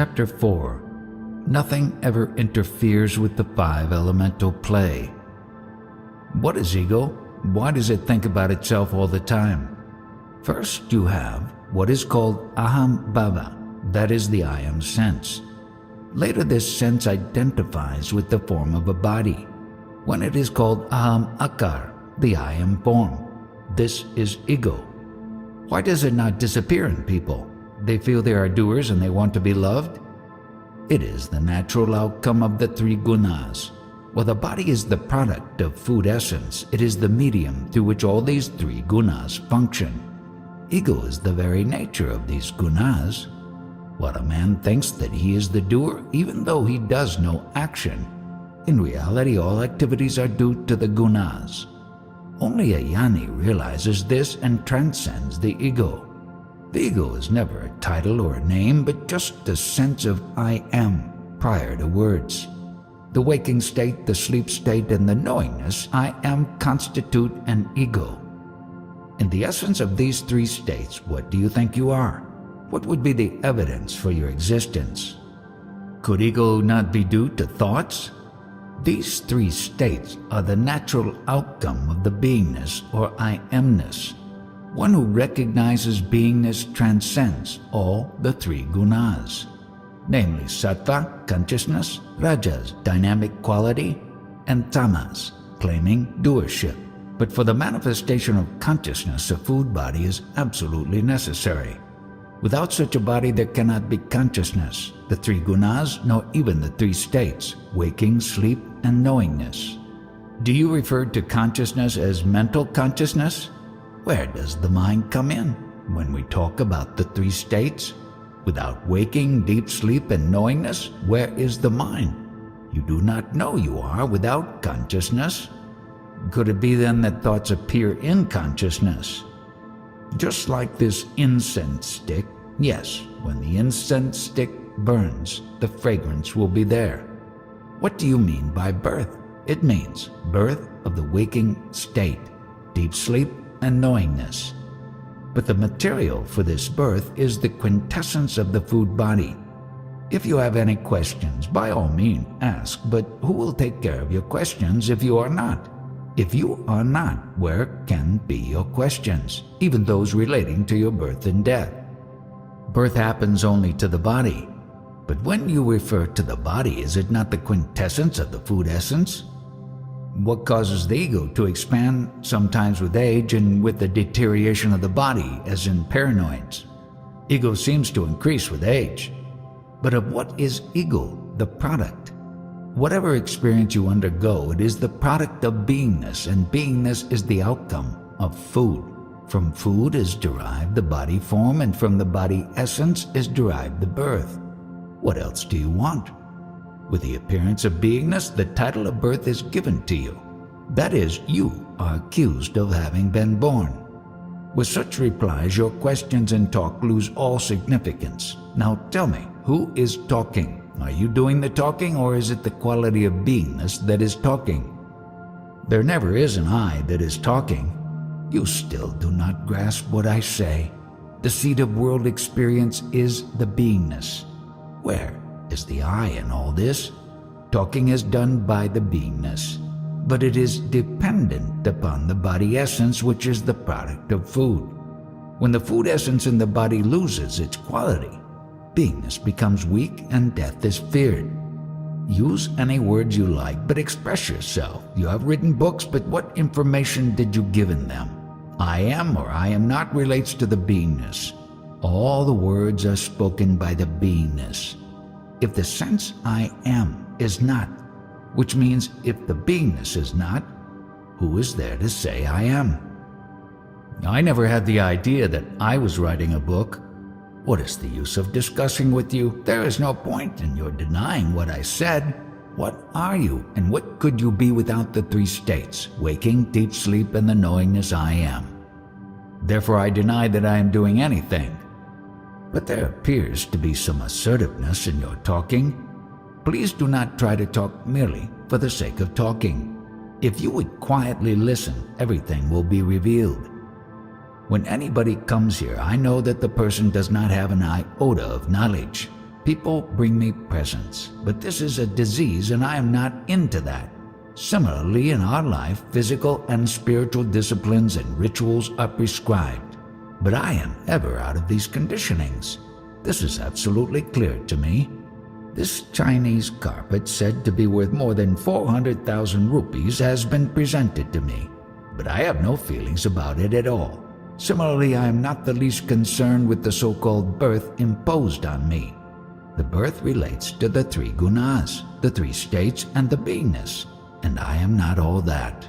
Chapter 4. Nothing ever interferes with the five elemental play. What is ego? Why does it think about itself all the time? First, you have what is called aham bhava, that is the I am sense. Later, this sense identifies with the form of a body, when it is called aham akar, the I am form. This is ego. Why does it not disappear in people? They feel they are doers and they want to be loved? It is the natural outcome of the three gunas. While the body is the product of food essence, it is the medium through which all these three gunas function. Ego is the very nature of these gunas. While a man thinks that he is the doer, even though he does no action, in reality all activities are due to the gunas. Only a jnani realizes this and transcends the ego. The ego is never a title or a name, but just a sense of I am prior to words. The waking state, the sleep state, and the knowingness I am constitute an ego. In the essence of these three states, what do you think you are? What would be the evidence for your existence? Could ego not be due to thoughts? These three states are the natural outcome of the beingness or I amness. One who recognizes beingness transcends all the three gunas, namely sattva, consciousness, rajas, dynamic quality, and tamas, claiming doership. But for the manifestation of consciousness, a food body is absolutely necessary. Without such a body, there cannot be consciousness, the three gunas, nor even the three states, waking, sleep, and knowingness. Do you refer to consciousness as mental consciousness? Where does the mind come in when we talk about the three states? Without waking, deep sleep, and knowingness, where is the mind? You do not know you are without consciousness. Could it be then that thoughts appear in consciousness? Just like this incense stick, yes, when the incense stick burns, the fragrance will be there. What do you mean by birth? It means birth of the waking state, deep sleep, and knowingness. But the material for this birth is the quintessence of the food body. If you have any questions, by all means ask, but who will take care of your questions if you are not? If you are not, where can be your questions, even those relating to your birth and death? Birth happens only to the body. But when you refer to the body, is it not the quintessence of the food essence? What causes the ego to expand, sometimes with age and with the deterioration of the body, as in paranoids? Ego seems to increase with age. But of what is ego the product? Whatever experience you undergo, it is the product of beingness, and beingness is the outcome of food. From food is derived the body form, and from the body essence is derived the birth. What else do you want? With the appearance of beingness, the title of birth is given to you. That is, you are accused of having been born. With such replies, your questions and talk lose all significance. Now tell me, who is talking? Are you doing the talking, or is it the quality of beingness that is talking? There never is an I that is talking. You still do not grasp what I say. The seat of world experience is the beingness. Where is the I in all this? Talking is done by the beingness, but it is dependent upon the body essence, which is the product of food. When the food essence in the body loses its quality, beingness becomes weak and death is feared. Use any words you like, but express yourself. You have written books, but what information did you give in them? I am or I am not relates to the beingness. All the words are spoken by the beingness. If the sense I am is not, which means if the beingness is not, who is there to say I am? I never had the idea that I was writing a book. What is the use of discussing with you? There is no point in your denying what I said. What are you, and what could you be without the three states, waking, deep sleep, and the knowingness I am? Therefore I deny that I am doing anything. But there appears to be some assertiveness in your talking. Please do not try to talk merely for the sake of talking. If you would quietly listen, everything will be revealed. When anybody comes here, I know that the person does not have an iota of knowledge. People bring me presents, but this is a disease and I am not into that. Similarly, in our life, physical and spiritual disciplines and rituals are prescribed, but I am ever out of these conditionings. This is absolutely clear to me. This Chinese carpet, said to be worth more than 400,000 rupees, has been presented to me, but I have no feelings about it at all. Similarly, I am not the least concerned with the so-called birth imposed on me. The birth relates to the three gunas, the three states, and the beingness, and I am not all that.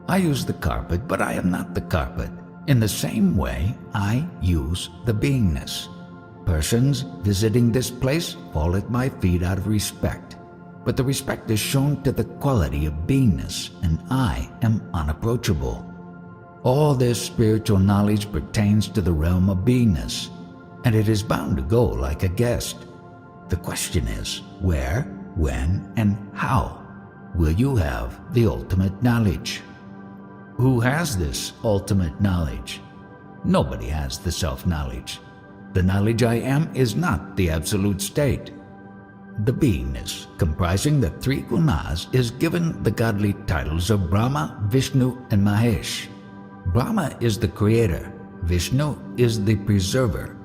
I use the carpet, but I am not the carpet. In the same way, I use the beingness. Persons visiting this place fall at my feet out of respect, but the respect is shown to the quality of beingness, and I am unapproachable. All this spiritual knowledge pertains to the realm of beingness, and it is bound to go like a guest. The question is, where, when, and how will you have the ultimate knowledge? Who has this ultimate knowledge? Nobody has the self-knowledge. The knowledge I am is not the absolute state. The beingness, comprising the three gunas, is given the godly titles of Brahma, Vishnu, and Mahesh. Brahma is the creator, Vishnu is the preserver,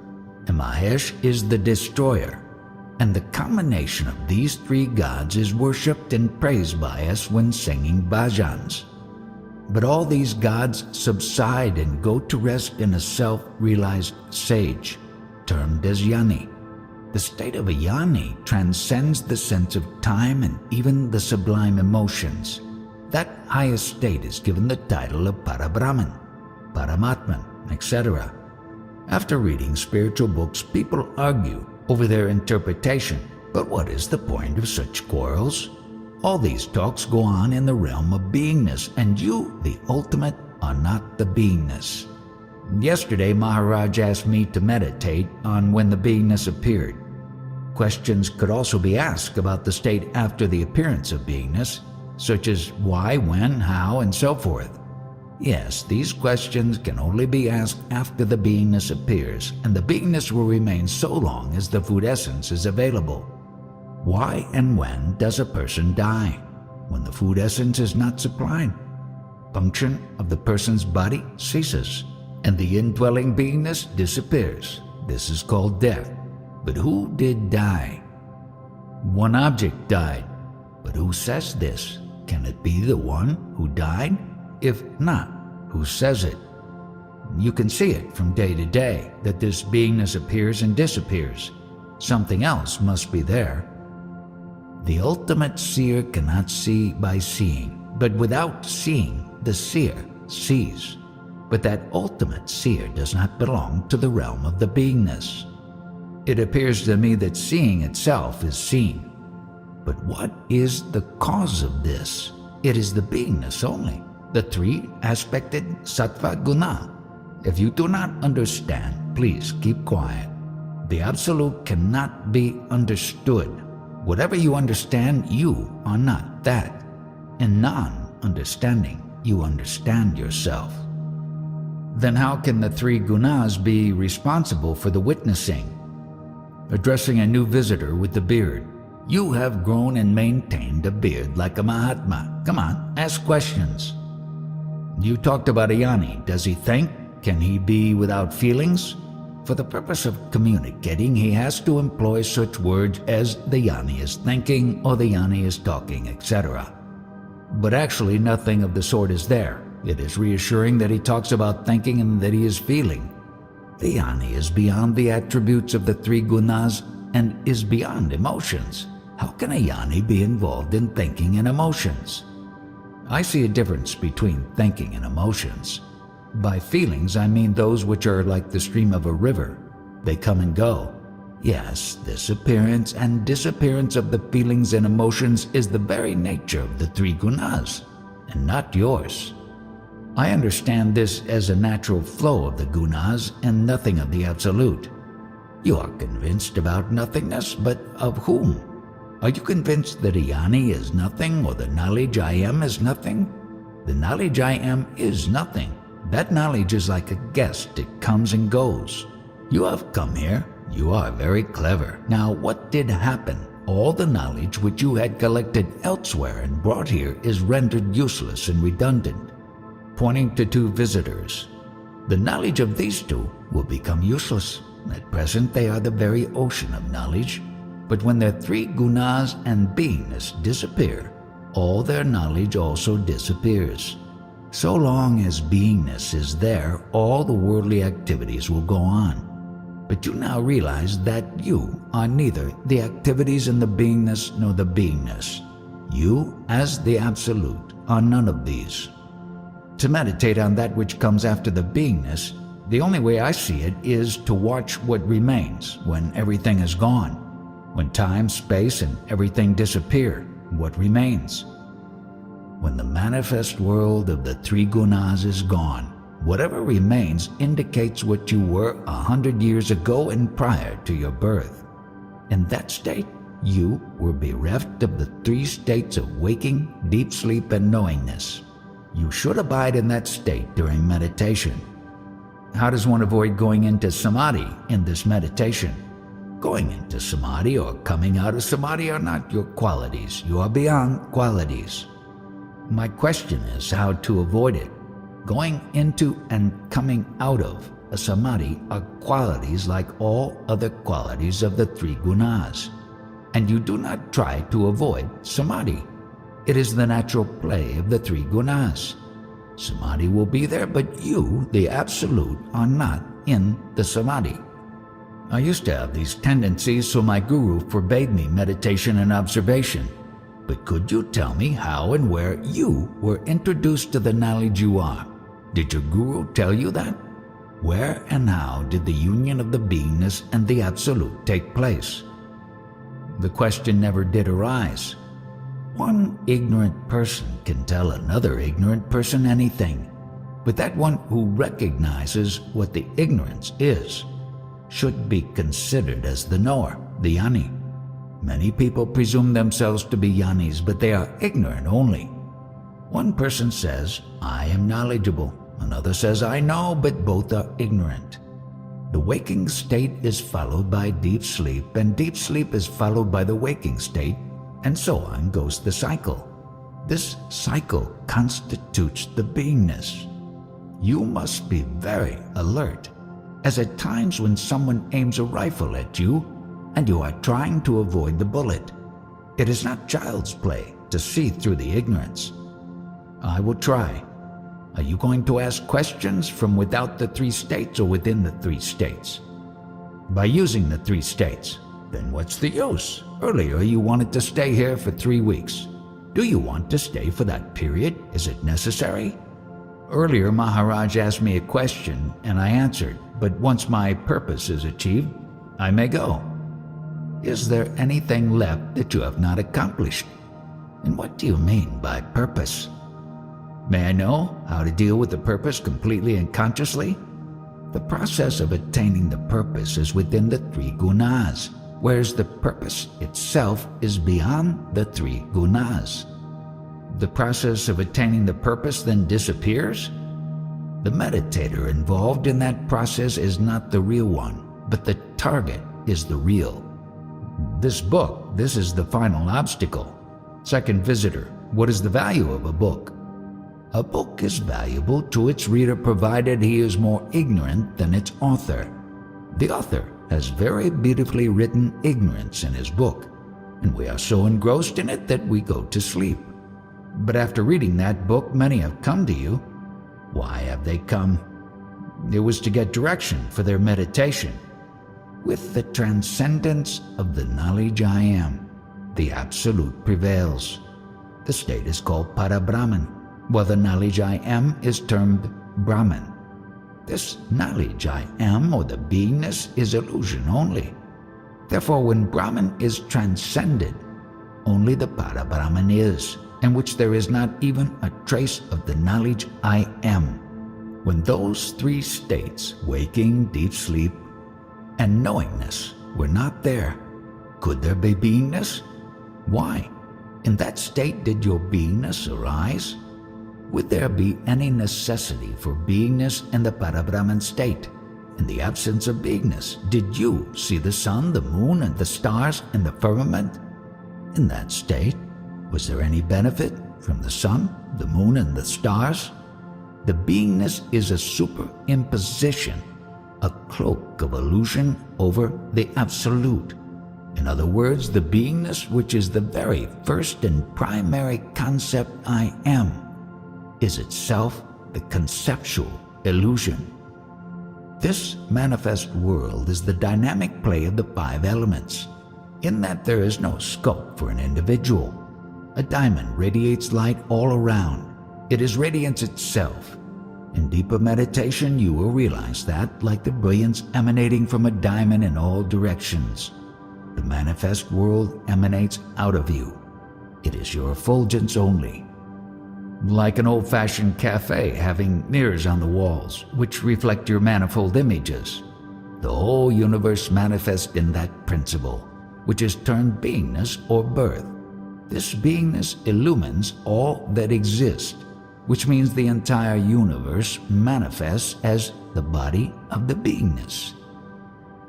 and Mahesh is the destroyer. And the combination of these three gods is worshipped and praised by us when singing bhajans. But all these gods subside and go to rest in a self-realized sage, termed as Jnani. The state of a Jnani transcends the sense of time and even the sublime emotions. That highest state is given the title of Parabrahman, Paramatman, etc. After reading spiritual books, people argue over their interpretation, but what is the point of such quarrels? All these talks go on in the realm of beingness, and you, the ultimate, are not the beingness. Yesterday, Maharaj asked me to meditate on when the beingness appeared. Questions could also be asked about the state after the appearance of beingness, such as why, when, how, and so forth. Yes, these questions can only be asked after the beingness appears, and the beingness will remain so long as the food essence is available. Why and when does a person die? When the food essence is not supplied. Function of the person's body ceases, and the indwelling beingness disappears. This is called death. But who did die? One object died. But who says this? Can it be the one who died? If not, who says it? You can see it from day to day, that this beingness appears and disappears. Something else must be there. The ultimate seer cannot see by seeing, but without seeing, the seer sees. But that ultimate seer does not belong to the realm of the beingness. It appears to me that seeing itself is seen. But what is the cause of this? It is the beingness only, the three-aspected sattva guna. If you do not understand, please keep quiet. The Absolute cannot be understood. Whatever you understand, you are not that. In non-understanding, you understand yourself. Then how can the three gunas be responsible for the witnessing? Addressing a new visitor with the beard. You have grown and maintained a beard like a Mahatma. Come on, ask questions. You talked about a Jnani. Does he think? Can he be without feelings? For the purpose of communicating, he has to employ such words as the Jnani is thinking or the Jnani is talking, etc. But actually nothing of the sort is there. It is reassuring that he talks about thinking and that he is feeling. The Jnani is beyond the attributes of the three gunas and is beyond emotions. How can a Jnani be involved in thinking and emotions? I see a difference between thinking and emotions. By feelings, I mean those which are like the stream of a river. They come and go. Yes, this appearance and disappearance of the feelings and emotions is the very nature of the three gunas, and not yours. I understand this as a natural flow of the gunas and nothing of the Absolute. You are convinced about nothingness, but of whom? Are you convinced that a Jnani is nothing or the knowledge I am is nothing? The knowledge I am is nothing. That knowledge is like a guest. It comes and goes. You have come here. You are very clever. Now, what did happen? All the knowledge which you had collected elsewhere and brought here is rendered useless and redundant. Pointing to two visitors. The knowledge of these two will become useless. At present they are the very ocean of knowledge. But when their three gunas and beingness disappear, all their knowledge also disappears. So long as beingness is there, all the worldly activities will go on. But you now realize that you are neither the activities in the beingness nor the beingness. You, as the Absolute, are none of these. To meditate on that which comes after the beingness, the only way I see it is to watch what remains when everything is gone. When time, space, and everything disappear, what remains? When the manifest world of the three gunas is gone, whatever remains indicates what you were 100 years ago and prior to your birth. In that state, you were bereft of the three states of waking, deep sleep, and knowingness. You should abide in that state during meditation. How does one avoid going into samadhi in this meditation? Going into samadhi or coming out of samadhi are not your qualities. You are beyond qualities. My question is how to avoid it. Going into and coming out of a samadhi are qualities like all other qualities of the three gunas. And you do not try to avoid samadhi. It is the natural play of the three gunas. Samadhi will be there, but you, the Absolute, are not in the samadhi. I used to have these tendencies, so my guru forbade me meditation and observation. But could you tell me how and where you were introduced to the knowledge you are? Did your guru tell you that? Where and how did the union of the beingness and the Absolute take place? The question never did arise. One ignorant person can tell another ignorant person anything, but that one who recognizes what the ignorance is should be considered as the knower, the jnani. Many people presume themselves to be jnanis, but they are ignorant only. One person says, I am knowledgeable. Another says, I know, but both are ignorant. The waking state is followed by deep sleep, and deep sleep is followed by the waking state, and so on goes the cycle. This cycle constitutes the beingness. You must be very alert, as at times when someone aims a rifle at you, and you are trying to avoid the bullet. It is not child's play to see through the ignorance. I will try. Are you going to ask questions from without the three states or within the three states? By using the three states. Then what's the use? Earlier you wanted to stay here for 3 weeks. Do you want to stay for that period? Is it necessary? Earlier Maharaj asked me a question and I answered, but once my purpose is achieved, I may go. Is there anything left that you have not accomplished? And what do you mean by purpose? May I know how to deal with the purpose completely and consciously? The process of attaining the purpose is within the three gunas, whereas the purpose itself is beyond the three gunas. The process of attaining the purpose then disappears? The meditator involved in that process is not the real one, but the target is the real. This book, this is the final obstacle. Second visitor, what is the value of a book? A book is valuable to its reader provided he is more ignorant than its author. The author has very beautifully written ignorance in his book, and we are so engrossed in it that we go to sleep. But after reading that book, many have come to you. Why have they come? It was to get direction for their meditation. With the transcendence of the knowledge I am, the Absolute prevails. The state is called Parabrahman, while the knowledge I am is termed Brahman. This knowledge I am, or the beingness, is illusion only. Therefore, when Brahman is transcended, only the Parabrahman is, in which there is not even a trace of the knowledge I am. When those three states, waking, deep sleep, and knowingness, were not there, could there be beingness? Why? In that state did your beingness arise? Would there be any necessity for beingness in the Parabrahman state? in the absence of beingness, did you see the sun, the moon, and the stars in the firmament? In that state, was there any benefit from the sun, the moon, and the stars? The beingness is a superimposition, a cloak of illusion over the absolute. In other words, the beingness, which is the very first and primary concept I am, is itself the conceptual illusion. This manifest world is the dynamic play of the five elements, in that there is no scope for an individual. A diamond radiates light all around. It is radiance itself. In deeper meditation, you will realize that, like the brilliance emanating from a diamond in all directions, the manifest world emanates out of you. It is your effulgence only. Like an old-fashioned cafe having mirrors on the walls, which reflect your manifold images, the whole universe manifests in that principle, which is termed beingness or birth. This beingness illumines all that exists, which means the entire universe manifests as the body of the beingness.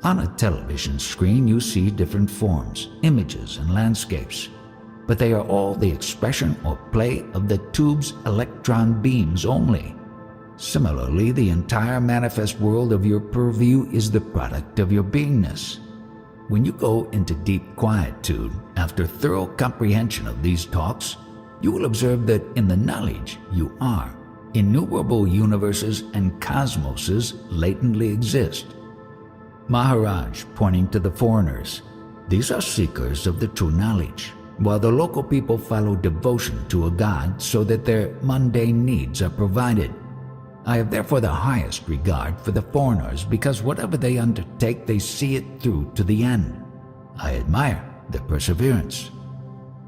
On a television screen, you see different forms, images, and landscapes, but they are all the expression or play of the tube's electron beams only. Similarly, the entire manifest world of your purview is the product of your beingness. When you go into deep quietude, after thorough comprehension of these talks, you will observe that in the knowledge you are, innumerable universes and cosmoses latently exist. Maharaj, pointing to the foreigners, these are seekers of the true knowledge, while the local people follow devotion to a god so that their mundane needs are provided. I have therefore the highest regard for the foreigners because whatever they undertake, they see it through to the end. I admire their perseverance.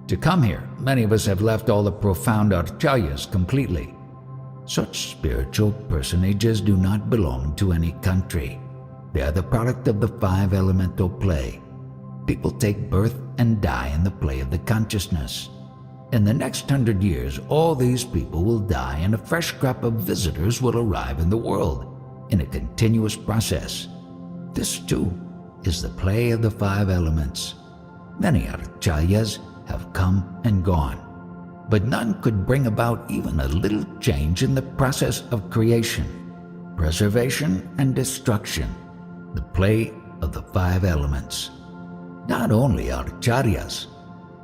To come here, many of us have left all the profound acharyas completely. Such spiritual personages do not belong to any country. They are the product of the five elemental play. People take birth and die in the play of the consciousness. In the next 100 years, all these people will die and a fresh crop of visitors will arrive in the world in a continuous process. This, too, is the play of the five elements. Many acharyas have come and gone, but none could bring about even a little change in the process of creation, preservation, and destruction, the play of the five elements. Not only acharyas,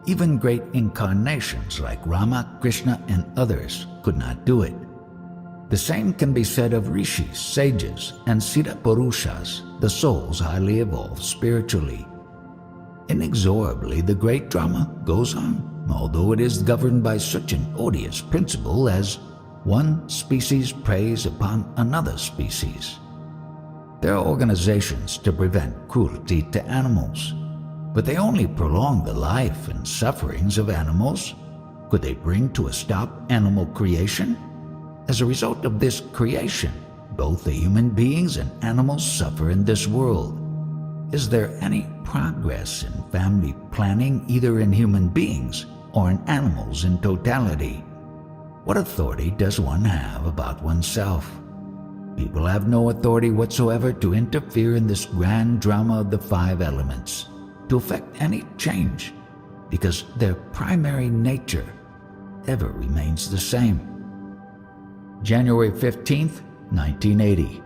even great incarnations like Rama, Krishna, and others could not do it. The same can be said of rishis, sages, and siddha purushas, the souls highly evolved spiritually. Inexorably, the great drama goes on, although it is governed by such an odious principle as one species preys upon another species. There are organizations to prevent cruelty to animals, but they only prolong the life and sufferings of animals. Could they bring to a stop animal creation? As a result of this creation, both the human beings and animals suffer in this world. Is there any progress in family planning either in human beings or in animals in totality? What authority does one have about oneself? People have no authority whatsoever to interfere in this grand drama of the five elements, to effect any change, because their primary nature ever remains the same. January 15th, 1980.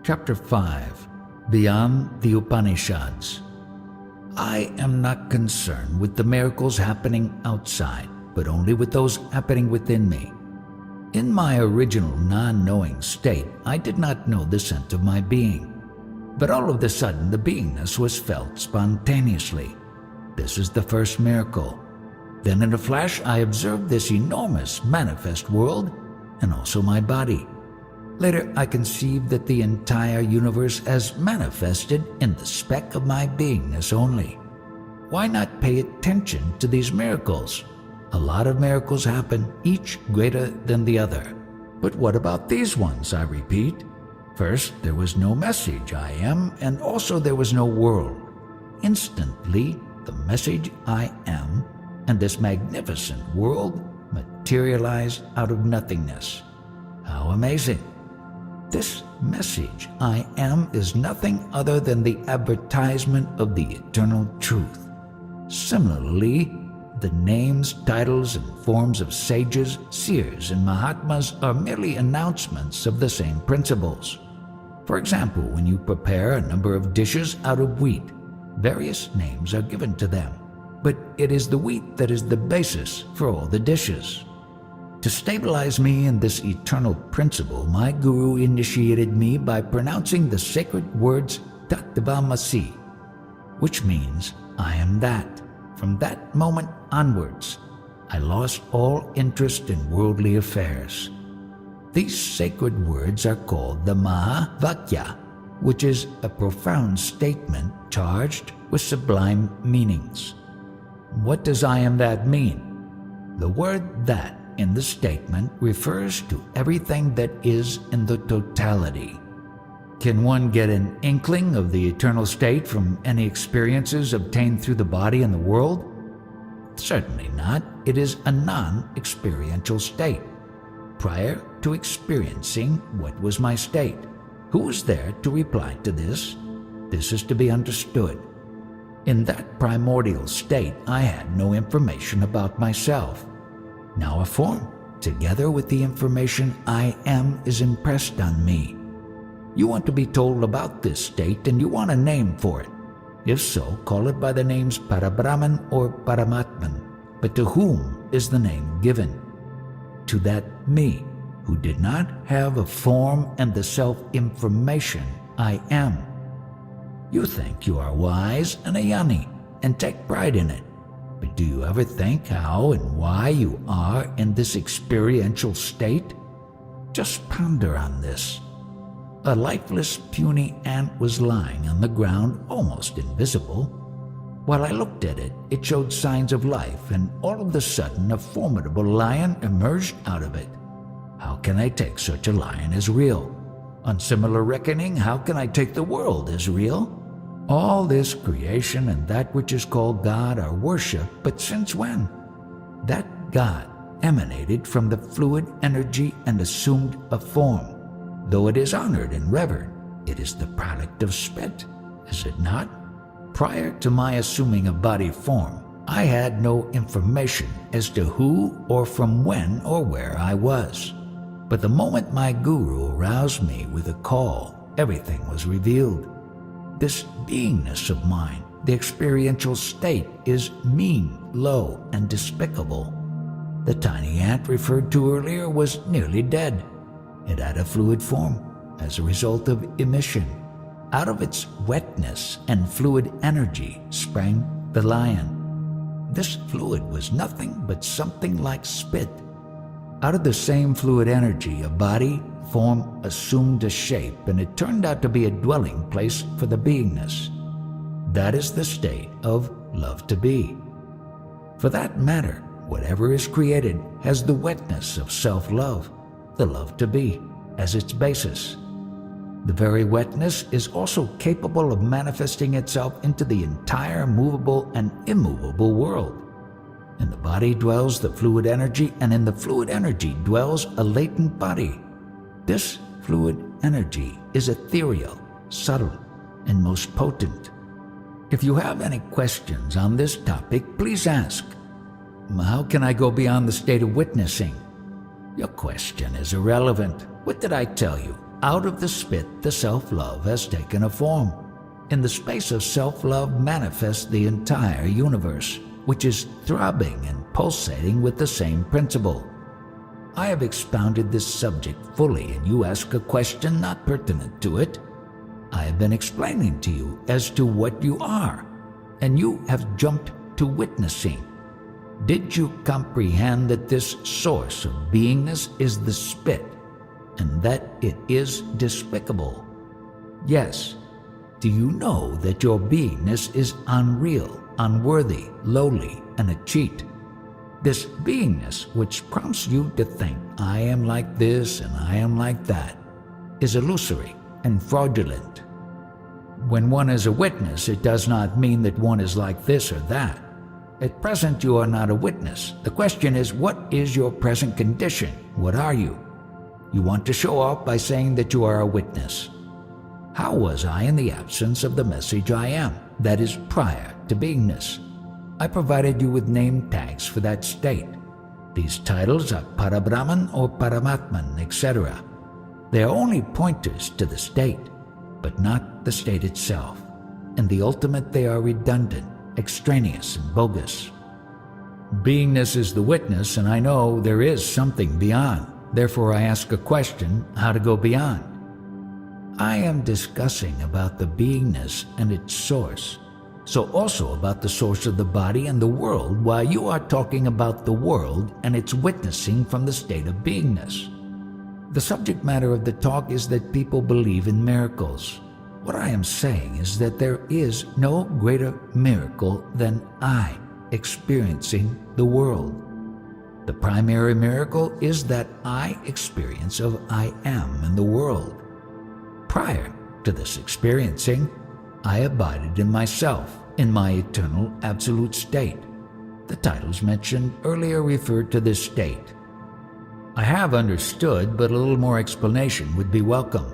Chapter 5. Beyond the Upanishads. I am not concerned with the miracles happening outside, but only with those happening within me. In my original non-knowing state, I did not know the sense of my being. But all of a sudden, the beingness was felt spontaneously. This is the first miracle. Then in a flash, I observed this enormous manifest world and also my body. Later, I conceived that the entire universe has manifested in the speck of my beingness only. Why not pay attention to these miracles? A lot of miracles happen, each greater than the other. But what about these ones, I repeat? First, there was no message, I am, and also there was no world. Instantly, the message, I am, and this magnificent world materialized out of nothingness. How amazing! This message, I am, is nothing other than the advertisement of the eternal truth. Similarly, the names, titles, and forms of sages, seers, and Mahatmas are merely announcements of the same principles. For example, when you prepare a number of dishes out of wheat, various names are given to them, but it is the wheat that is the basis for all the dishes. To stabilize me in this eternal principle, my guru initiated me by pronouncing the sacred words Tatvamasi, which means I am that. From that moment onwards, I lost all interest in worldly affairs. These sacred words are called the Mahavakya, which is a profound statement charged with sublime meanings. What does I am that mean? The word that in the statement refers to everything that is in the totality. Can one get an inkling of the eternal state from any experiences obtained through the body and the world? Certainly not. It is a non-experiential state. Prior to experiencing what was my state, who was there to reply to this? This is to be understood. In that primordial state, I had no information about myself. Now a form, together with the information I am, is impressed on me. You want to be told about this state and you want a name for it. If so, call it by the names Parabrahman or Paramatman. But to whom is the name given? To that me, who did not have a form and the self-information I am. You think you are wise and a yoni and take pride in it. But do you ever think how and why you are in this experiential state? Just ponder on this. A lifeless, puny ant was lying on the ground, almost invisible. While I looked at it, it showed signs of life, and all of a sudden a formidable lion emerged out of it. How can I take such a lion as real? On similar reckoning, how can I take the world as real? All this creation and that which is called God are worshipped, but since when? That God emanated from the fluid energy and assumed a form. Though it is honored and revered, it is the product of spit, is it not? Prior to my assuming a body form, I had no information as to who or from when or where I was. But the moment my guru aroused me with a call, everything was revealed. This beingness of mine, the experiential state, is mean, low, and despicable. The tiny ant referred to earlier was nearly dead. It had a fluid form as a result of emission. Out of its wetness and fluid energy sprang the lion. This fluid was nothing but something like spit. Out of the same fluid energy, a body, form assumed a shape, and it turned out to be a dwelling place for the beingness. That is the state of love to be. For that matter, whatever is created has the wetness of self-love, the love to be, as its basis. The very wetness is also capable of manifesting itself into the entire movable and immovable world. In the body dwells the fluid energy, and in the fluid energy dwells a latent body. This fluid energy is ethereal, subtle, and most potent. If you have any questions on this topic, please ask. How can I go beyond the state of witnessing? Your question is irrelevant. What did I tell you? Out of the spit, the self-love has taken a form. In the space of self-love manifests the entire universe, which is throbbing and pulsating with the same principle. I have expounded this subject fully, and you ask a question not pertinent to it. I have been explaining to you as to what you are, and you have jumped to witnessing. Did you comprehend that this source of beingness is the spit, and that it is despicable? Yes. Do you know that your beingness is unreal, unworthy, lowly, and a cheat? This beingness, which prompts you to think, I am like this and I am like that, is illusory and fraudulent. When one is a witness, it does not mean that one is like this or that. At present, you are not a witness. The question is, what is your present condition? What are you? You want to show off by saying that you are a witness. How was I in the absence of the message I am, that is prior to beingness? I provided you with name tags for that state. These titles are Parabrahman or Paramatman, etc. They are only pointers to the state, but not the state itself. In the ultimate, they are redundant, extraneous, and bogus. Beingness is the witness, and I know there is something beyond. Therefore, I ask a question, how to go beyond. I am discussing about the beingness and its source, so also about the source of the body and the world, while you are talking about the world and its witnessing from the state of beingness. The subject matter of the talk is that people believe in miracles. What I am saying is that there is no greater miracle than I experiencing the world. The primary miracle is that I experience of I am in the world. Prior to this experiencing, I abided in myself, in my eternal absolute state. The titles mentioned earlier referred to this state. I have understood, but a little more explanation would be welcome.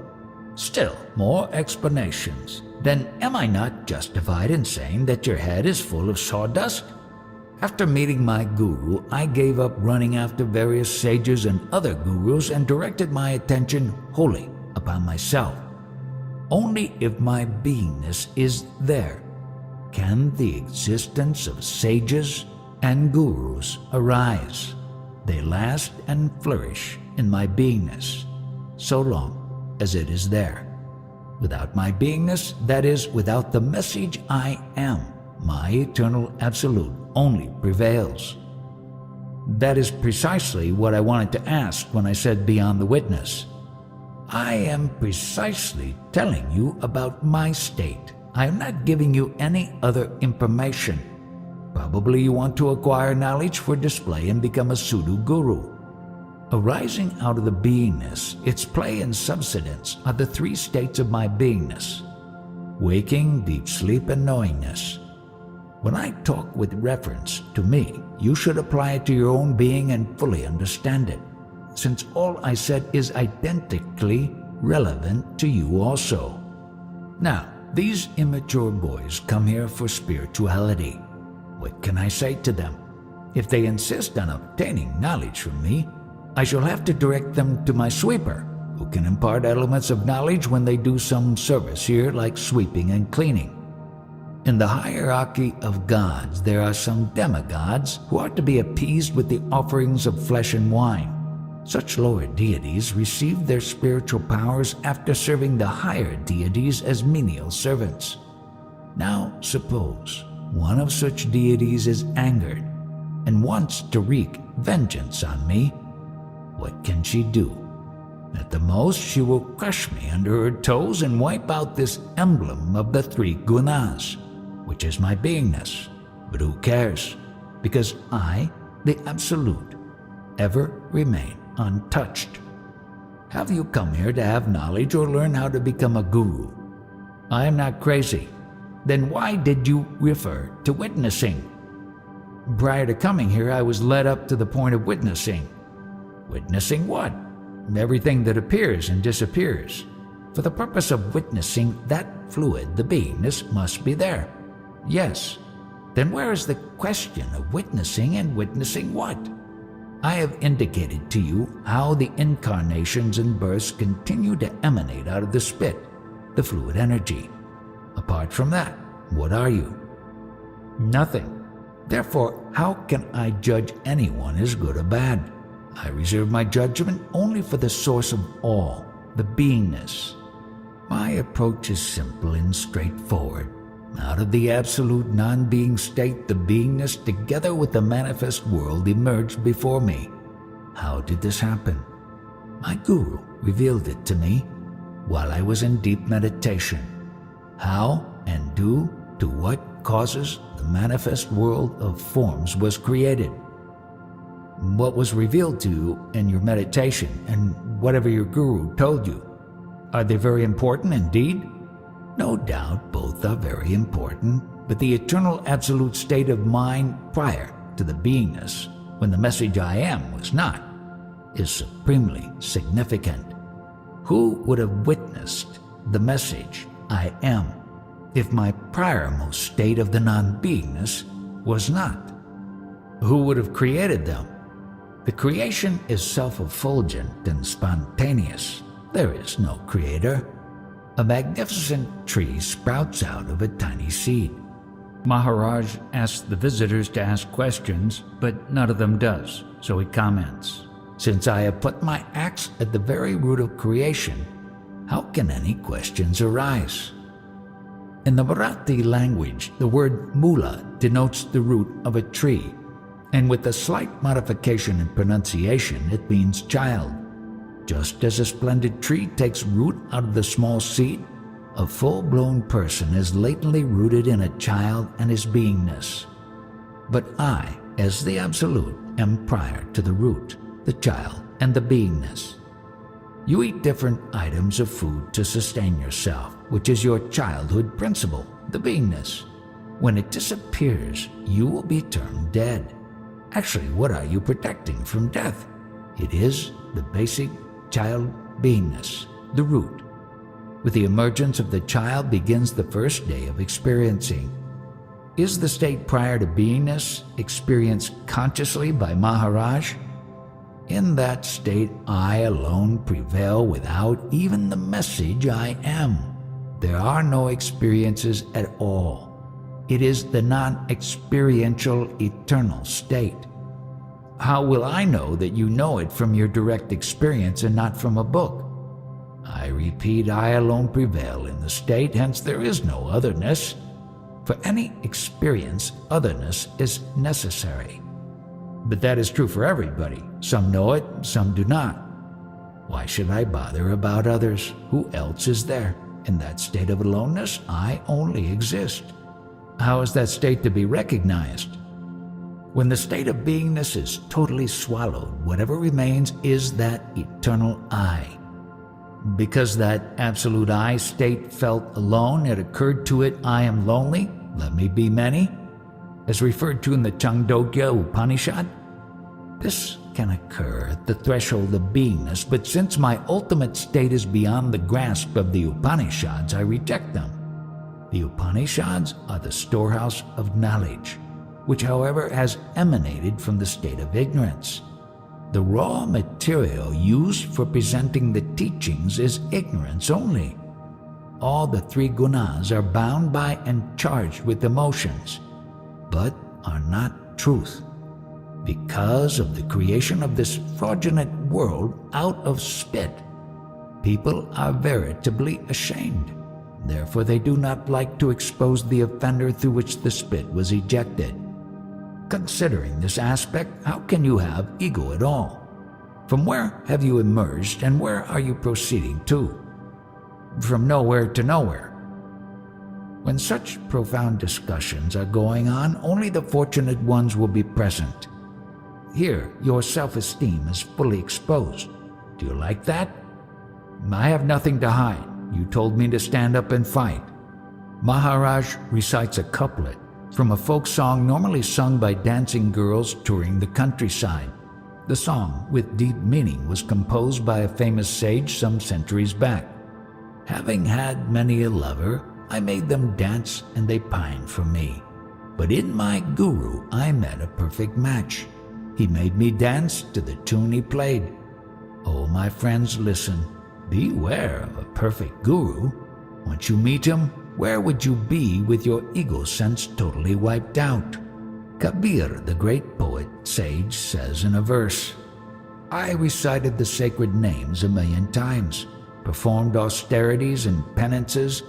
Still more explanations. Then am I not justified in saying that your head is full of sawdust? After meeting my guru, I gave up running after various sages and other gurus and directed my attention wholly upon myself. Only if my beingness is there can the existence of sages and gurus arise. They last and flourish in my beingness, so long as it is there. Without my beingness, that is, without the message I am, my eternal absolute only prevails. That is precisely what I wanted to ask when I said beyond the witness. I am precisely telling you about my state. I am not giving you any other information. Probably you want to acquire knowledge for display and become a pseudo guru. Arising out of the beingness, its play and subsidence are the three states of my beingness: waking, deep sleep, and knowingness. When I talk with reference to me, you should apply it to your own being and fully understand it, since all I said is identically relevant to you also. Now, these immature boys come here for spirituality. What can I say to them? If they insist on obtaining knowledge from me, I shall have to direct them to my sweeper, who can impart elements of knowledge when they do some service here, like sweeping and cleaning. In the hierarchy of gods, there are some demigods who are to be appeased with the offerings of flesh and wine. Such lower deities receive their spiritual powers after serving the higher deities as menial servants. Now suppose one of such deities is angered and wants to wreak vengeance on me. What can she do? At the most, she will crush me under her toes and wipe out this emblem of the three gunas, which is my beingness. But who cares? Because I, the Absolute, ever remain untouched. Have you come here to have knowledge or learn how to become a guru? I am not crazy. Then why did you refer to witnessing? Prior to coming here, I was led up to the point of witnessing. Witnessing what? Everything that appears and disappears. For the purpose of witnessing that fluid, the beingness must be there. Yes. Then where is the question of witnessing and witnessing what? I have indicated to you how the incarnations and births continue to emanate out of the spit, the fluid energy. Apart from that, what are you? Nothing. Therefore, how can I judge anyone as good or bad? I reserve my judgment only for the source of all, the beingness. My approach is simple and straightforward. Out of the absolute non-being state, the beingness together with the manifest world emerged before me. How did this happen? My guru revealed it to me while I was in deep meditation. How and due to what causes the manifest world of forms was created. What was revealed to you in your meditation and whatever your guru told you, are they very important indeed? No doubt both are very important, but the eternal absolute state of mind prior to the beingness, when the message I am was not, is supremely significant. Who would have witnessed the message I am if my priormost state of the non-beingness was not? Who would have created them? The creation is self-effulgent and spontaneous. There is no creator. A magnificent tree sprouts out of a tiny seed. Maharaj asks the visitors to ask questions, but none of them does, so he comments, "Since I have put my axe at the very root of creation, how can any questions arise?" In the Marathi language, the word mula denotes the root of a tree, and with a slight modification in pronunciation, it means child. Just as a splendid tree takes root out of the small seed, a full-blown person is latently rooted in a child and his beingness. But I, as the Absolute, am prior to the root, the child, and the beingness. You eat different items of food to sustain yourself, which is your childhood principle, the beingness. When it disappears, you will be termed dead. Actually, what are you protecting from death? It is the basic child beingness, the root. With the emergence of the child begins the first day of experiencing. Is the state prior to beingness experienced consciously by Maharaj? In that state, I alone prevail without even the message I am. There are no experiences at all. It is the non-experiential eternal state. How will I know that you know it from your direct experience and not from a book? I repeat, I alone prevail in the state, hence there is no otherness. For any experience, otherness is necessary. But that is true for everybody. Some know it, some do not. Why should I bother about others? Who else is there? In that state of aloneness, I only exist. How is that state to be recognized? When the state of beingness is totally swallowed, whatever remains is that eternal I. Because that absolute I state felt alone, it occurred to it, I am lonely, let me be many, as referred to in the Chandogya Upanishad. This can occur at the threshold of beingness, but since my ultimate state is beyond the grasp of the Upanishads, I reject them. The Upanishads are the storehouse of knowledge, which, however, has emanated from the state of ignorance. The raw material used for presenting the teachings is ignorance only. All the three gunas are bound by and charged with emotions, but are not truth. Because of the creation of this fraudulent world out of spit, people are veritably ashamed. Therefore, they do not like to expose the offender through which the spit was ejected. Considering this aspect, how can you have ego at all? From where have you emerged and where are you proceeding to? From nowhere to nowhere. When such profound discussions are going on, only the fortunate ones will be present. Here, your self-esteem is fully exposed. Do you like that? I have nothing to hide. You told me to stand up and fight. Maharaj recites a couplet from a folk song normally sung by dancing girls touring the countryside. The song, with deep meaning, was composed by a famous sage some centuries back. Having had many a lover, I made them dance and they pined for me. But in my guru I met a perfect match. He made me dance to the tune he played. Oh, my friends, listen. Beware of a perfect guru. Once you meet him, where would you be with your ego sense totally wiped out? Kabir, the great poet sage, says in a verse, I recited the sacred names 1,000,000 times, performed austerities and penances,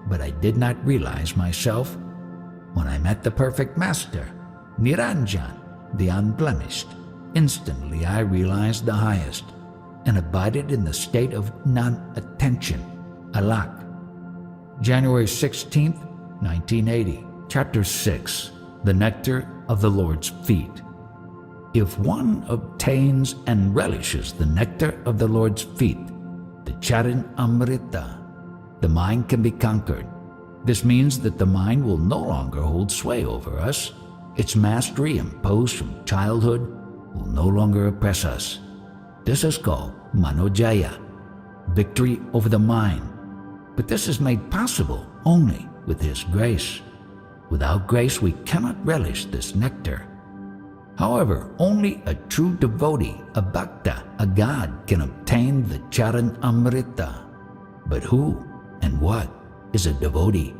but I did not realize myself. When I met the perfect master, Niranjan, the unblemished, instantly I realized the highest and abided in the state of non-attention, alak. January 16th, 1980. Chapter 6. The Nectar of the Lord's Feet. If one obtains and relishes the nectar of the Lord's feet, the Charan Amrita, the mind can be conquered. This means that the mind will no longer hold sway over us. Its mastery imposed from childhood will no longer oppress us. This is called Manojaya, victory over the mind. But this is made possible only with His grace. Without grace, we cannot relish this nectar. However, only a true devotee, a bhakta, a god, can obtain the Charan Amrita. But who and what is a devotee?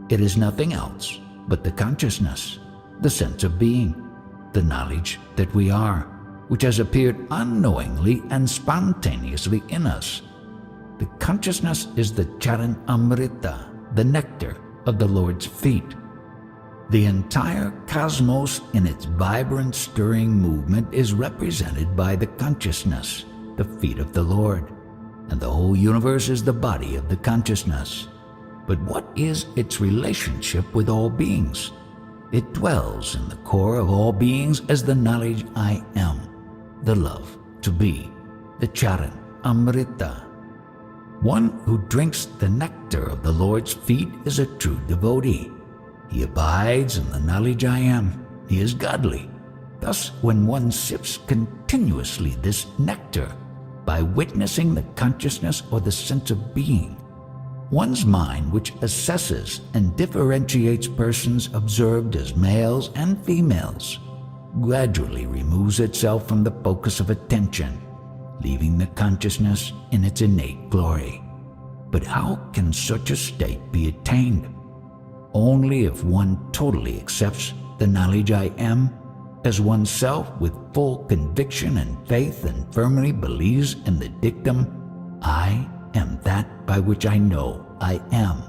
It is nothing else but the consciousness, the sense of being, the knowledge that we are, which has appeared unknowingly and spontaneously in us. The consciousness is the Charan Amrita, the nectar of the Lord's feet. The entire cosmos in its vibrant, stirring movement is represented by the consciousness, the feet of the Lord, and the whole universe is the body of the consciousness. But what is its relationship with all beings? It dwells in the core of all beings as the knowledge I am, the love to be, the Charan Amrita. One who drinks the nectar of the Lord's feet is a true devotee. He abides in the knowledge I am. He is godly. Thus, when one sips continuously this nectar, by witnessing the consciousness or the sense of being, one's mind, which assesses and differentiates persons observed as males and females, gradually removes itself from the focus of attention, leaving the consciousness in its innate glory. But how can such a state be attained? Only if one totally accepts the knowledge I am as oneself with full conviction and faith and firmly believes in the dictum, I am that by which I know I am.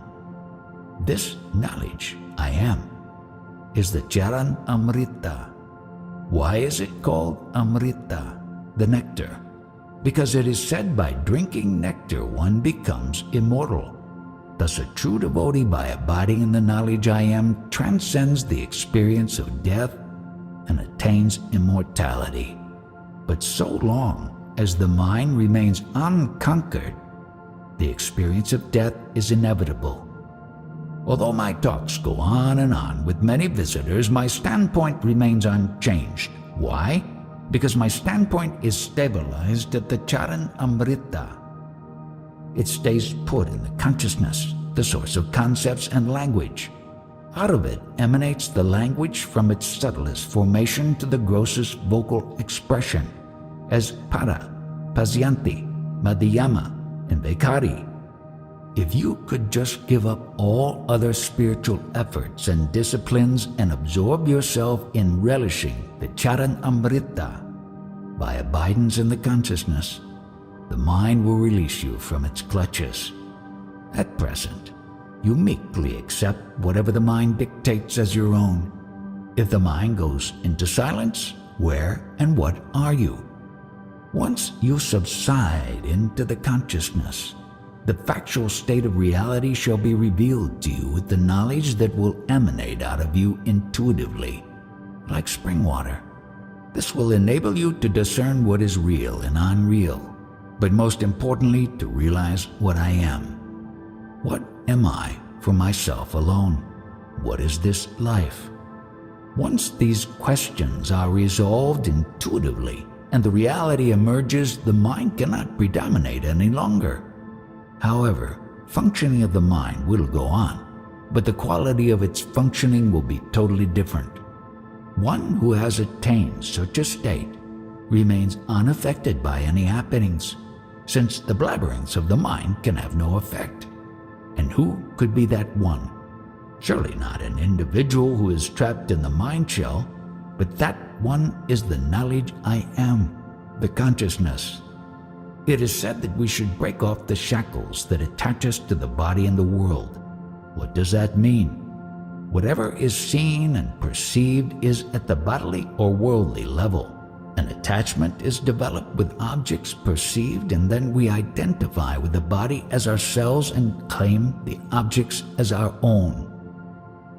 This knowledge I am is the Charan Amrita. Why is it called Amrita, the nectar? Because it is said by drinking nectar one becomes immortal. Thus a true devotee, by abiding in the knowledge I am, transcends the experience of death and attains immortality. But so long as the mind remains unconquered, the experience of death is inevitable. Although my talks go on and on with many visitors, my standpoint remains unchanged. Why? Because my standpoint is stabilized at the Charan Amrita. It stays put in the consciousness, the source of concepts and language. Out of it emanates the language from its subtlest formation to the grossest vocal expression, as Para, Pasyanti, Madhyama, and Vaikari. If you could just give up all other spiritual efforts and disciplines and absorb yourself in relishing the Charan Amrita, by abidance in the consciousness, the mind will release you from its clutches. At present, you meekly accept whatever the mind dictates as your own. If the mind goes into silence, where and what are you? Once you subside into the consciousness, the factual state of reality shall be revealed to you with the knowledge that will emanate out of you intuitively, like spring water. This will enable you to discern what is real and unreal, but most importantly, to realize what I am. What am I for myself alone? What is this life? Once these questions are resolved intuitively and the reality emerges, the mind cannot predominate any longer. However, functioning of the mind will go on, but the quality of its functioning will be totally different. One who has attained such a state remains unaffected by any happenings, since the blabberings of the mind can have no effect. And who could be that one? Surely not an individual who is trapped in the mind shell, but that one is the knowledge I am, the consciousness. It is said that we should break off the shackles that attach us to the body and the world. What does that mean? Whatever is seen and perceived is at the bodily or worldly level. An attachment is developed with objects perceived, and then we identify with the body as ourselves and claim the objects as our own.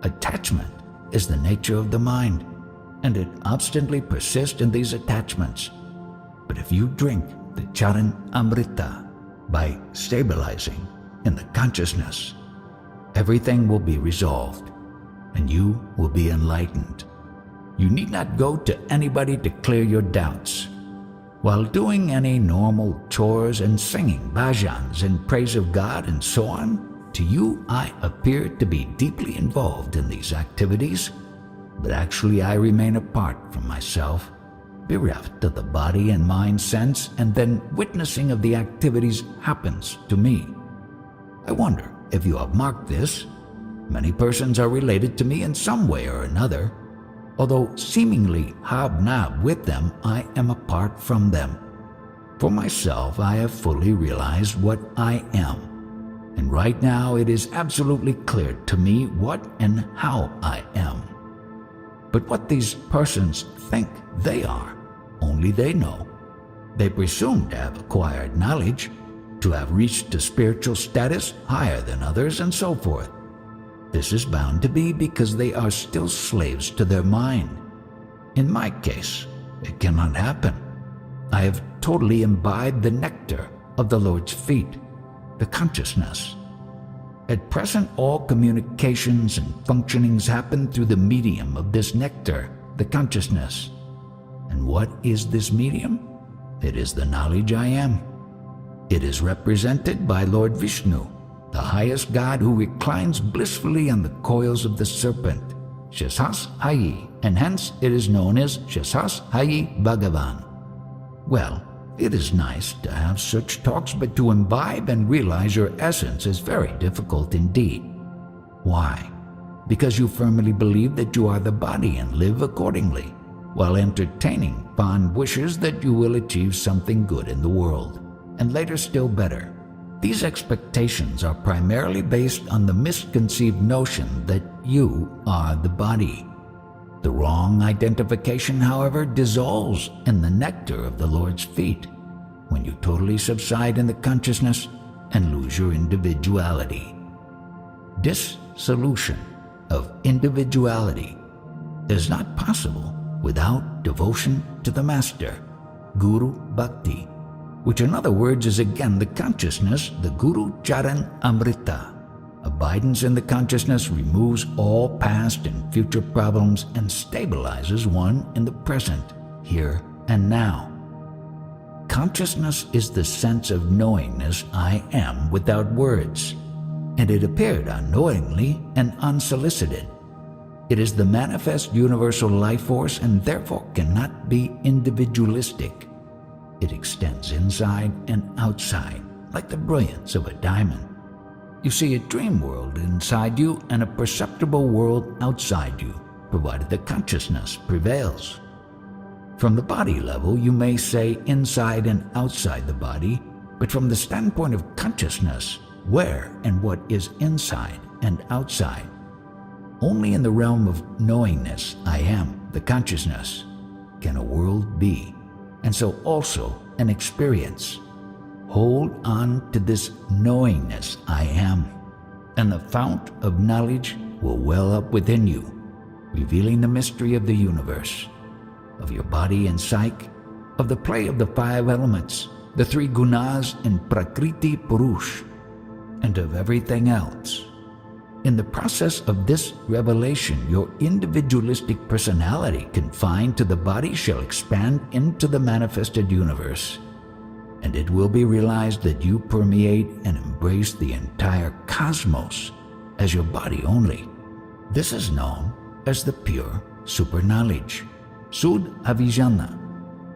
Attachment is the nature of the mind, and it obstinately persists in these attachments. But if you drink the Charan Amrita by stabilizing in the consciousness, everything will be resolved, and you will be enlightened. You need not go to anybody to clear your doubts. While doing any normal chores and singing bhajans in praise of God and so on, to you I appear to be deeply involved in these activities, but actually I remain apart from myself, bereft of the body and mind sense, and then witnessing of the activities happens to me. I wonder if you have marked this. Many persons are related to me in some way or another. Although seemingly hobnob with them, I am apart from them. For myself, I have fully realized what I am. And right now it is absolutely clear to me what and how I am. But what these persons think they are, only they know. They presume to have acquired knowledge, to have reached a spiritual status higher than others, and so forth. This is bound to be because they are still slaves to their mind. In my case, it cannot happen. I have totally imbibed the nectar of the Lord's feet, the consciousness. At present, all communications and functionings happen through the medium of this nectar, the consciousness. And what is this medium? It is the knowledge I am. It is represented by Lord Vishnu, the highest God who reclines blissfully on the coils of the serpent, Shashas Hayi, and hence it is known as Shashas Hayi Bhagavan. Well, it is nice to have such talks, but to imbibe and realize your essence is very difficult indeed. Why? Because you firmly believe that you are the body and live accordingly, while entertaining fond wishes that you will achieve something good in the world, and later still better. These expectations are primarily based on the misconceived notion that you are the body. The wrong identification, however, dissolves in the nectar of the Lord's feet when you totally subside in the consciousness and lose your individuality. Dissolution of individuality is not possible without devotion to the Master, Guru Bhakti, which in other words is again the consciousness, the Guru Charan Amrita. Abidance in the consciousness removes all past and future problems and stabilizes one in the present, here and now. Consciousness is the sense of knowingness I am without words, and it appeared unknowingly and unsolicited. It is the manifest universal life force and therefore cannot be individualistic. It extends inside and outside, like the brilliance of a diamond. You see a dream world inside you and a perceptible world outside you, provided the consciousness prevails. From the body level, you may say inside and outside the body, but from the standpoint of consciousness, where and what is inside and outside? Only in the realm of knowingness, I am, the consciousness, can a world be, and so also an experience. Hold on to this knowingness I am, and the fount of knowledge will well up within you, revealing the mystery of the universe, of your body and psyche, of the play of the five elements, the three gunas in Prakriti Purush, and of everything else. In the process of this revelation, your individualistic personality confined to the body shall expand into the manifested universe, and it will be realized that you permeate and embrace the entire cosmos as your body only. This is known as the pure super-knowledge, Suddha-Vijnana.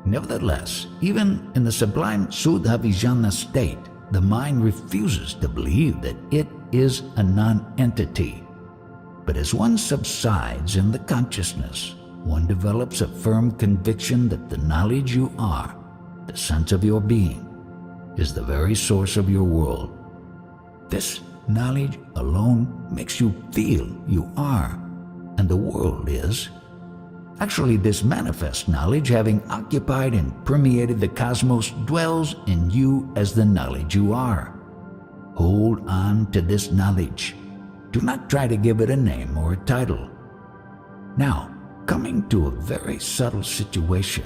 Nevertheless, even in the sublime Suddha-Vijnana state, the mind refuses to believe that it is a non-entity. But as one subsides in the consciousness, one develops a firm conviction that the knowledge you are, the sense of your being, is the very source of your world. This knowledge alone makes you feel you are, and the world is. Actually, this manifest knowledge, having occupied and permeated the cosmos, dwells in you as the knowledge you are. Hold on to this knowledge. Do not try to give it a name or a title. Now, coming to a very subtle situation,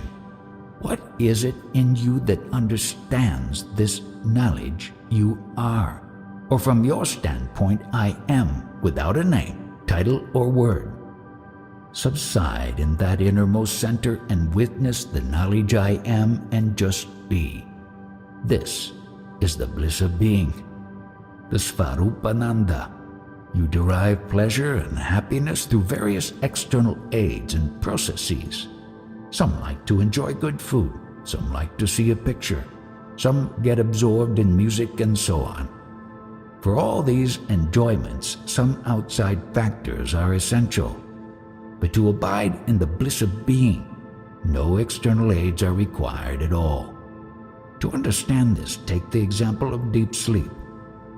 what is it in you that understands this knowledge you are? Or from your standpoint, I am, without a name, title, or word. subside in that innermost center and witness the knowledge I am and just be. This is the bliss of being, the Svarupananda. You derive pleasure and happiness through various external aids and processes. Some like to enjoy good food, some like to see a picture, some get absorbed in music, and so on. For all these enjoyments, some outside factors are essential. But to abide in the bliss of being, no external aids are required at all. To understand this, take the example of deep sleep.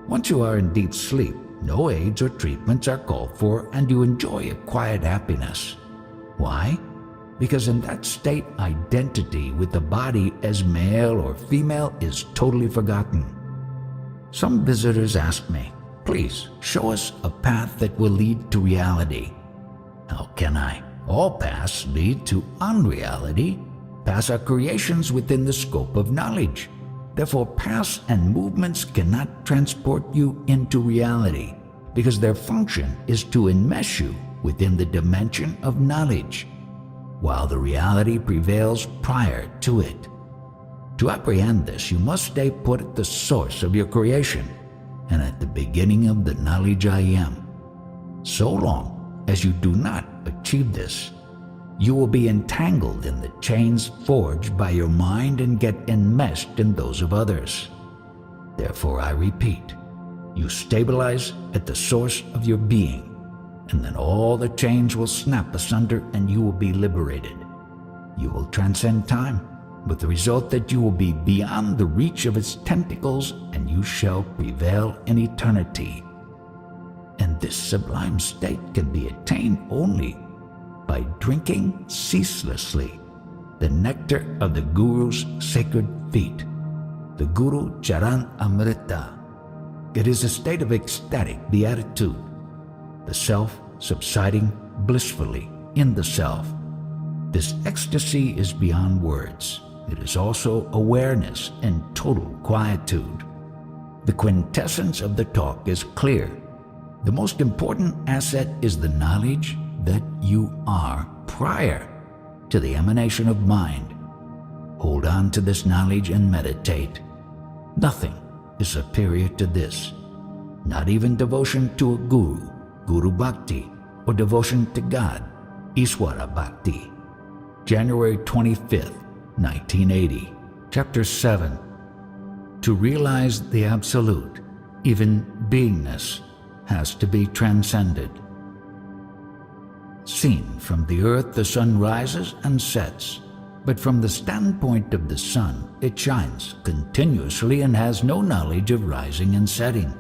Once you are in deep sleep, no aids or treatments are called for, and you enjoy a quiet happiness. Why? Because in that state, identity with the body as male or female is totally forgotten. Some visitors ask me, "Please show us a path that will lead to reality." How can I? All paths lead to unreality. Paths are creations within the scope of knowledge. Therefore, paths and movements cannot transport you into reality, because their function is to enmesh you within the dimension of knowledge, while the reality prevails prior to it. To apprehend this, you must stay put at the source of your creation and at the beginning of the knowledge I am. So long as you do not achieve this, you will be entangled in the chains forged by your mind and get enmeshed in those of others. Therefore, I repeat, you stabilize at the source of your being, and then all the chains will snap asunder and you will be liberated. You will transcend time, with the result that you will be beyond the reach of its tentacles, and you shall prevail in eternity. And this sublime state can be attained only by drinking ceaselessly the nectar of the Guru's sacred feet, the Guru Charan Amrita. It is a state of ecstatic beatitude, the self subsiding blissfully in the self. This ecstasy is beyond words. It is also awareness and total quietude. The quintessence of the talk is clear. The most important asset is the knowledge that you are prior to the emanation of mind. Hold on to this knowledge and meditate. Nothing is superior to this. Not even devotion to a guru, Guru Bhakti, or devotion to God, Iswara Bhakti. January 25th, 1980. Chapter 7. To realize the Absolute, even beingness has to be transcended. Seen from the earth, the sun rises and sets, but from the standpoint of the sun, it shines continuously and has no knowledge of rising and setting,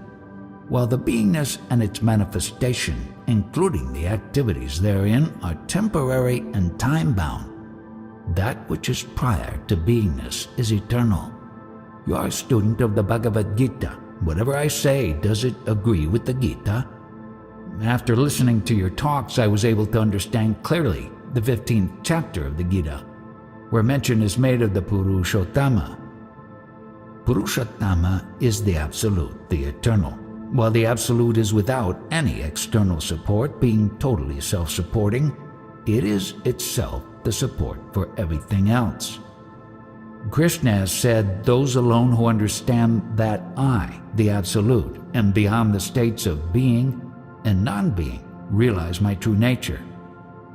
while the beingness and its manifestation, including the activities therein, are temporary and time-bound. That which is prior to beingness is eternal. You are a student of the Bhagavad Gita. Whatever I say, does it agree with the Gita? After listening to your talks, I was able to understand clearly the 15th chapter of the Gita, where mention is made of the Purushottama. Purushottama is the Absolute, the Eternal. While the Absolute is without any external support, being totally self-supporting, it is itself the support for everything else. Krishna has said, "Those alone who understand that I, the Absolute, am beyond the states of being and non-being, realize my true nature,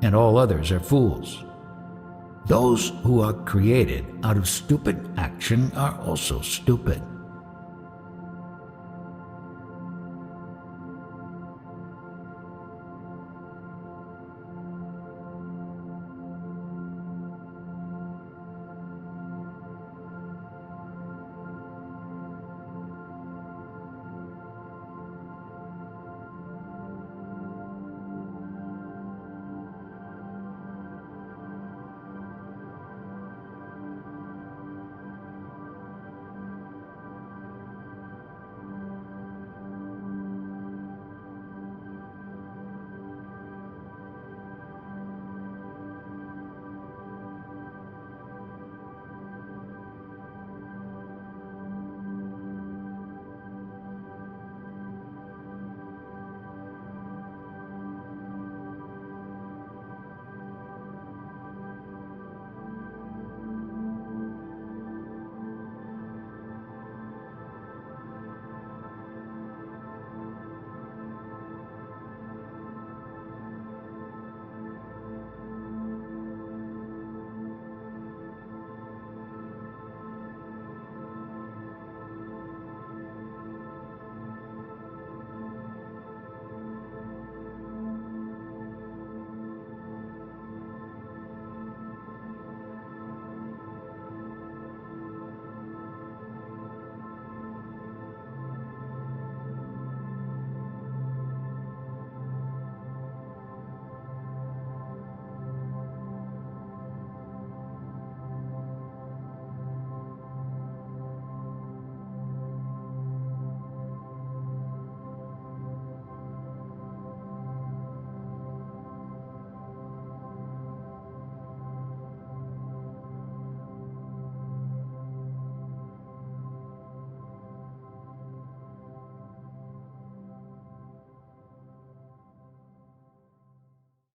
and all others are fools." Those who are created out of stupid action are also stupid.